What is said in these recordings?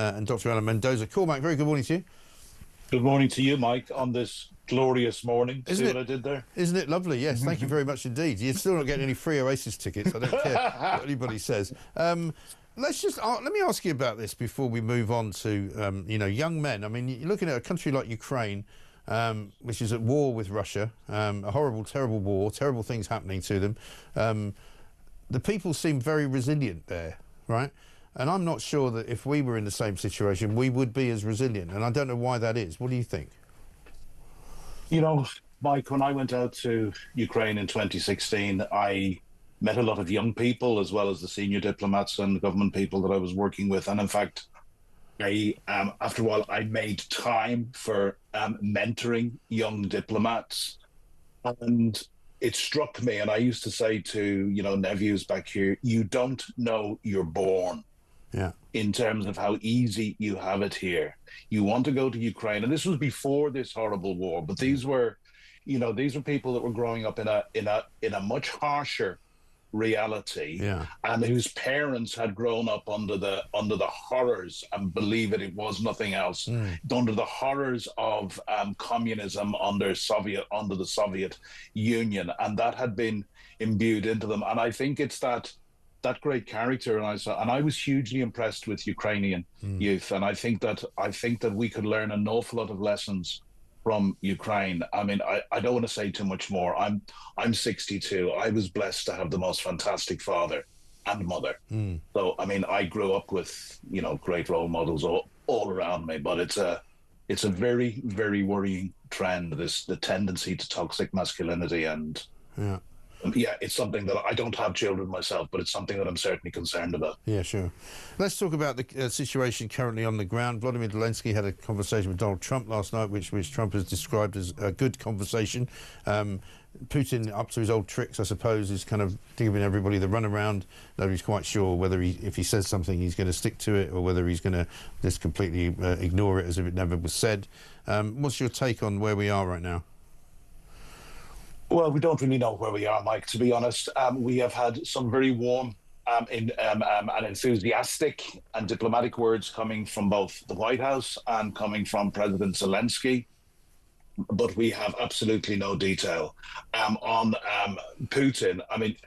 and Dr. Alan Mendoza. Cormac, very good morning to you. Good morning to you, Mike, on this glorious morning. Isn't See it, what I did there? Isn't it lovely? Yes, thank you very much indeed. You're still not getting any free Oasis tickets. I don't care what anybody says. Let me ask you about this before we move on to young men. I mean, you're looking at a country like Ukraine, which is at war with Russia, a horrible, terrible war, terrible things happening to them. The people seem very resilient there, right? And I'm not sure that if we were in the same situation, we would be as resilient. And I don't know why that is. What do you think? You know, Mike, when I went out to Ukraine in 2016, I met a lot of young people as well as the senior diplomats and government people that I was working with. And in fact, after a while, I made time for mentoring young diplomats. And it struck me, and I used to say to, nephews back here, you don't know you're born. Yeah. In terms of how easy you have it here. You want to go to Ukraine, and this was before this horrible war, but these were people that were growing up in a much harsher reality, yeah, and whose parents had grown up under the horrors, and believe it was nothing else, under the horrors of communism under the Soviet Union, and that had been imbued into them. And I think it's that great character, and I was hugely impressed with Ukrainian youth, and I think that we could learn an awful lot of lessons from Ukraine. I mean, I don't want to say too much more. I'm 62. I was blessed to have the most fantastic father and mother. So I mean, I grew up with great role models all around me, but it's a very, very worrying trend. The tendency to toxic masculinity, and it's something that I don't have children myself, but it's something that I'm certainly concerned about. Yeah, sure. Let's talk about the situation currently on the ground. Vladimir Zelensky had a conversation with Donald Trump last night, which Trump has described as a good conversation. Putin, up to his old tricks, I suppose, is kind of giving everybody the runaround. Nobody's quite sure whether if he says something, he's going to stick to it, or whether he's going to just completely ignore it as if it never was said. What's your take on where we are right now? Well, we don't really know where we are, Mike, to be honest. We have had some very warm and enthusiastic and diplomatic words coming from both the White House and coming from President Zelensky, but we have absolutely no detail. On Putin, I mean,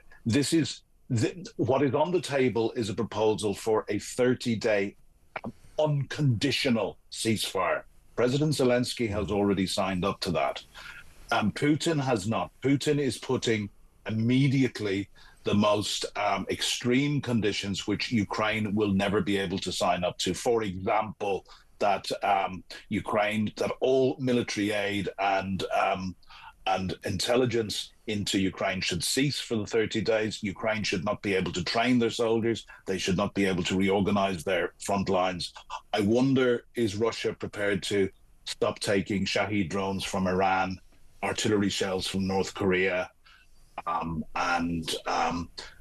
what is on the table is a proposal for a 30-day unconditional ceasefire. President Zelensky has already signed up to that. Putin has not. Putin is putting immediately the most extreme conditions which Ukraine will never be able to sign up to. For example, that all military aid and intelligence into Ukraine should cease for the 30 days. Ukraine should not be able to train their soldiers. They should not be able to reorganize their front lines. I wonder, is Russia prepared to stop taking Shahed drones from Iran, artillery shells from North Korea, and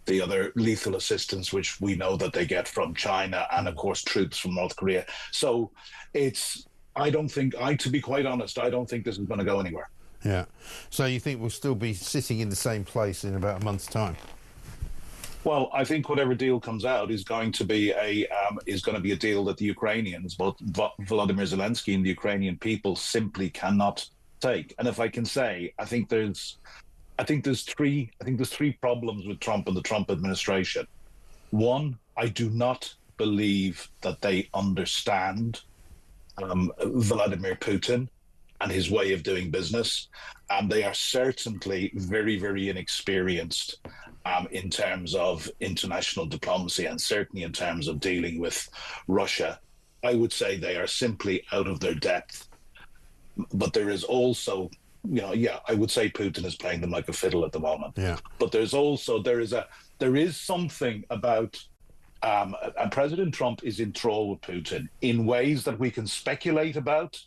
the other lethal assistance which we know that they get from China, and of course troops from North Korea. So to be quite honest, I don't think this is going to go anywhere. Yeah. So you think we'll still be sitting in the same place in about a month's time? Well, I think whatever deal comes out is going to be a deal that the Ukrainians, both Volodymyr Zelensky and the Ukrainian people, simply cannot take. And if I can say, I think there's three problems with Trump and the Trump administration. One, I do not believe that they understand Vladimir Putin and his way of doing business, and they are certainly very, very inexperienced in terms of international diplomacy, and certainly in terms of dealing with Russia. I would say they are simply out of their depth. But there is also, I would say Putin is playing them like a fiddle at the moment. Yeah. But there is something about, and President Trump is in thrall with Putin in ways that we can speculate about,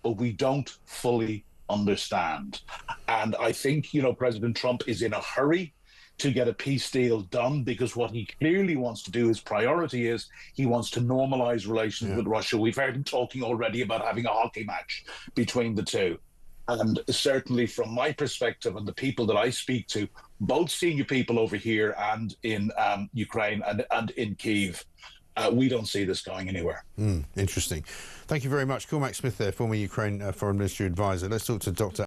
but we don't fully understand. And I think, President Trump is in a hurry to get a peace deal done, because what he clearly wants to do, his priority is he wants to normalize relations with Russia. We've heard him talking already about having a hockey match between the two. And certainly from my perspective and the people that I speak to, both senior people over here and in Ukraine and in Kyiv, we don't see this going anywhere. Interesting. Thank you very much. Cormac Smith there, former Ukraine Foreign Ministry advisor. Let's talk to Dr.